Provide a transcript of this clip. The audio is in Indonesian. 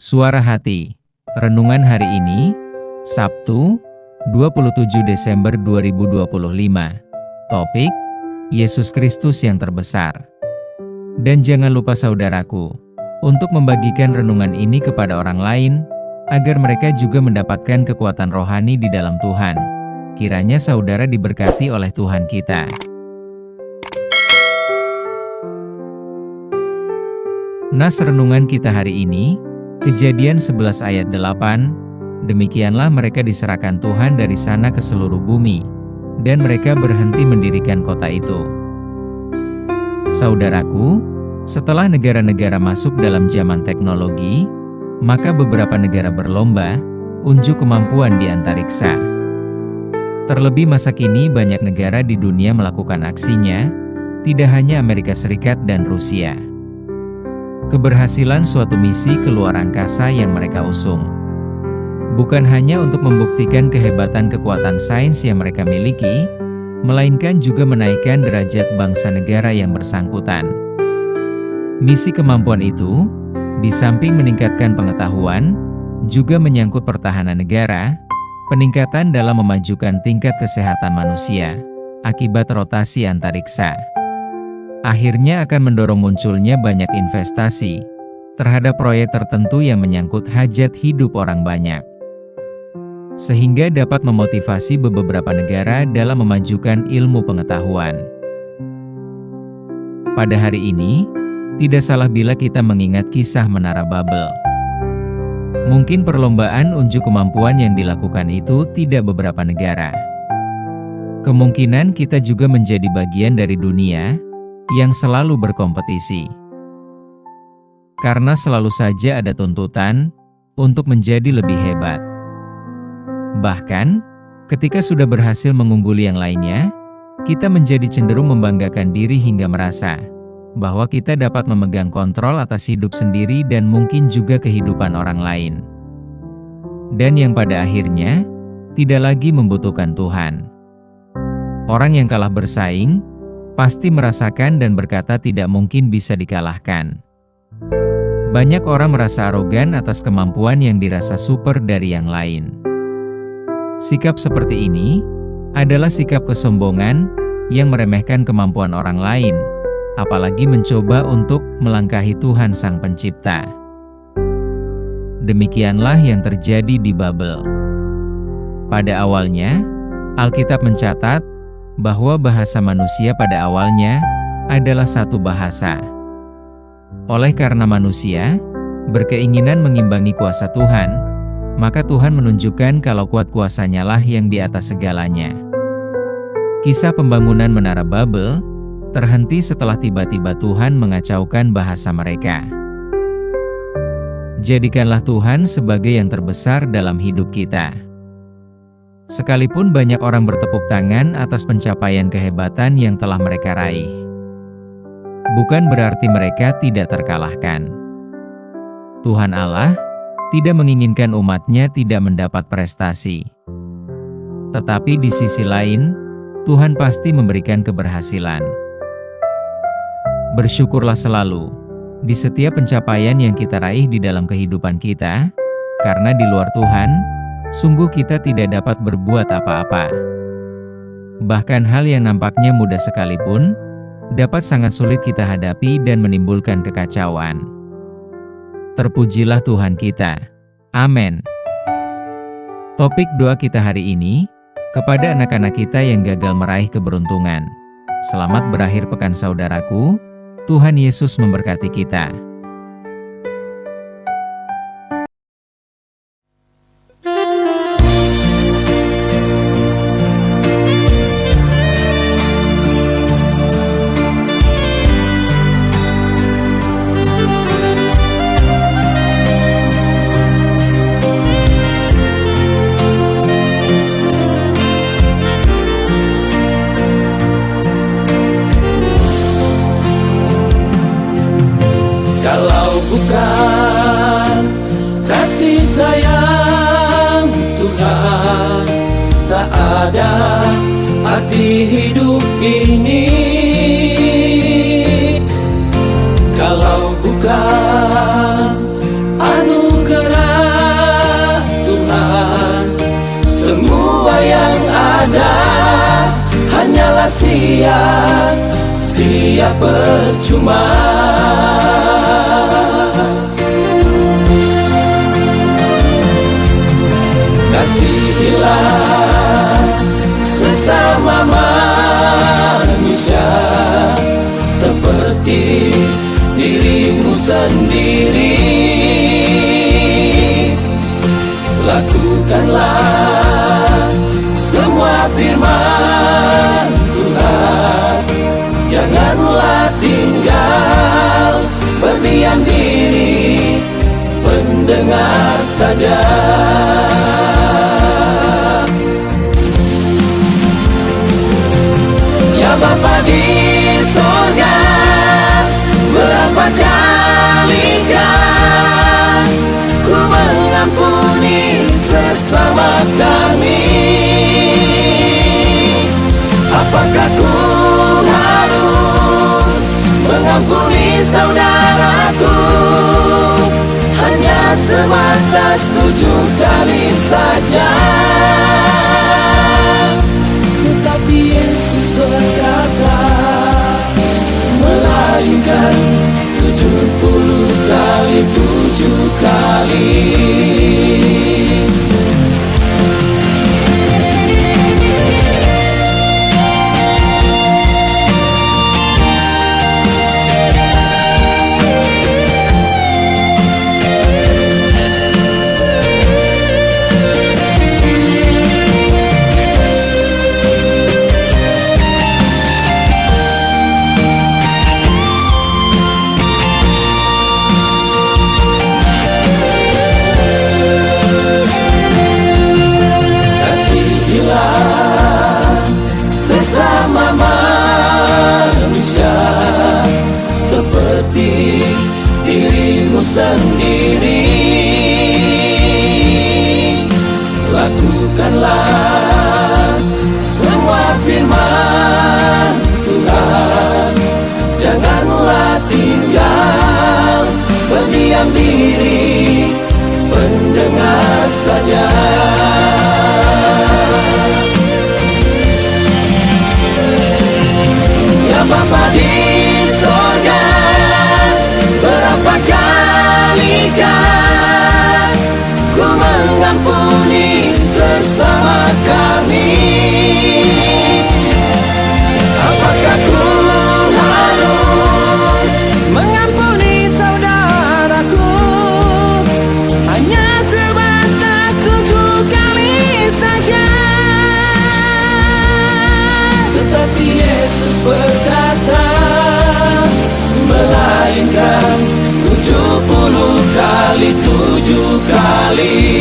Suara Hati. Renungan hari ini, Sabtu, 27 Desember 2025. Topik, Yesus Kristus yang terbesar. Dan jangan lupa saudaraku, untuk membagikan renungan ini kepada orang lain, agar mereka juga mendapatkan kekuatan rohani di dalam Tuhan. Kiranya saudara diberkati oleh Tuhan kita. Nas renungan kita hari ini, Kejadian 11 ayat 8, demikianlah mereka diserahkan Tuhan dari sana ke seluruh bumi, dan mereka berhenti mendirikan kota itu. Saudaraku, setelah negara-negara masuk dalam zaman teknologi, maka beberapa negara berlomba, unjuk kemampuan di antariksa. Terlebih masa kini banyak negara di dunia melakukan aksinya, tidak hanya Amerika Serikat dan Rusia. Keberhasilan suatu misi ke luar angkasa yang mereka usung bukan hanya untuk membuktikan kehebatan kekuatan sains yang mereka miliki, melainkan juga menaikkan derajat bangsa negara yang bersangkutan. Misi kemampuan itu, di samping meningkatkan pengetahuan, juga menyangkut pertahanan negara, peningkatan dalam memajukan tingkat kesehatan manusia, akibat rotasi antariksa. Akhirnya akan mendorong munculnya banyak investasi terhadap proyek tertentu yang menyangkut hajat hidup orang banyak. Sehingga dapat memotivasi beberapa negara dalam memajukan ilmu pengetahuan. Pada hari ini, tidak salah bila kita mengingat kisah Menara Babel. Mungkin perlombaan unjuk kemampuan yang dilakukan itu tidak beberapa negara. Kemungkinan kita juga menjadi bagian dari dunia yang selalu berkompetisi. Karena selalu saja ada tuntutan untuk menjadi lebih hebat. Bahkan, ketika sudah berhasil mengungguli yang lainnya, kita menjadi cenderung membanggakan diri hingga merasa bahwa kita dapat memegang kontrol atas hidup sendiri dan mungkin juga kehidupan orang lain. Dan yang pada akhirnya, tidak lagi membutuhkan Tuhan. Orang yang kalah bersaing, pasti merasakan dan berkata tidak mungkin bisa dikalahkan. Banyak orang merasa arogan atas kemampuan yang dirasa super dari yang lain. Sikap seperti ini adalah sikap kesombongan yang meremehkan kemampuan orang lain, apalagi mencoba untuk melangkahi Tuhan Sang Pencipta. Demikianlah yang terjadi di Babel. Pada awalnya, Alkitab mencatat bahwa bahasa manusia pada awalnya adalah satu bahasa. Oleh karena manusia berkeinginan mengimbangi kuasa Tuhan, maka Tuhan menunjukkan kalau kuat kuasanya lah yang di atas segalanya. Kisah pembangunan Menara Babel terhenti setelah tiba-tiba Tuhan mengacaukan bahasa mereka. Jadikanlah Tuhan sebagai yang terbesar dalam hidup kita. Sekalipun banyak orang bertepuk tangan atas pencapaian kehebatan yang telah mereka raih, bukan berarti mereka tidak terkalahkan. Tuhan Allah tidak menginginkan umatnya tidak mendapat prestasi. Tetapi di sisi lain, Tuhan pasti memberikan keberhasilan. Bersyukurlah selalu di setiap pencapaian yang kita raih di dalam kehidupan kita, karena di luar Tuhan, sungguh kita tidak dapat berbuat apa-apa. Bahkan hal yang nampaknya mudah sekalipun, dapat sangat sulit kita hadapi dan menimbulkan kekacauan. Terpujilah Tuhan kita. Amin. Topik doa kita hari ini, kepada anak-anak kita yang gagal meraih keberuntungan. Selamat berakhir pekan saudaraku, Tuhan Yesus memberkati kita. Kalau bukan kasih sayang Tuhan, tak ada arti hidup ini. Kalau bukan anugerah sia-sia percuma. Kasihilah sesama manusia seperti dirimu sendiri. Lakukanlah semua firman Tuhan, janganlah tinggal berdiam diri, pendengar saja. Ya Bapa di sorga, berapa kalikah ku mengampuni sesama kami. Apakah ku harus mengampuni saudaraku hanya sebatas 7 kali saja? Tetapi Yesus berkata, melainkan 70 kali 7 kali. Sesama manusia seperti dirimu sendiri. Lakukanlah semua firman Tuhan, janganlah tinggal berdiam diri, pendengar saja. Bapa di sorga, berapa kalikah ku mengampuni sesama kami. Apakah ku harus mengampuni saudaraku hanya sebatas 7 kali saja? Tetapi Yesus berkata, melainkan 70 kali 7 kali.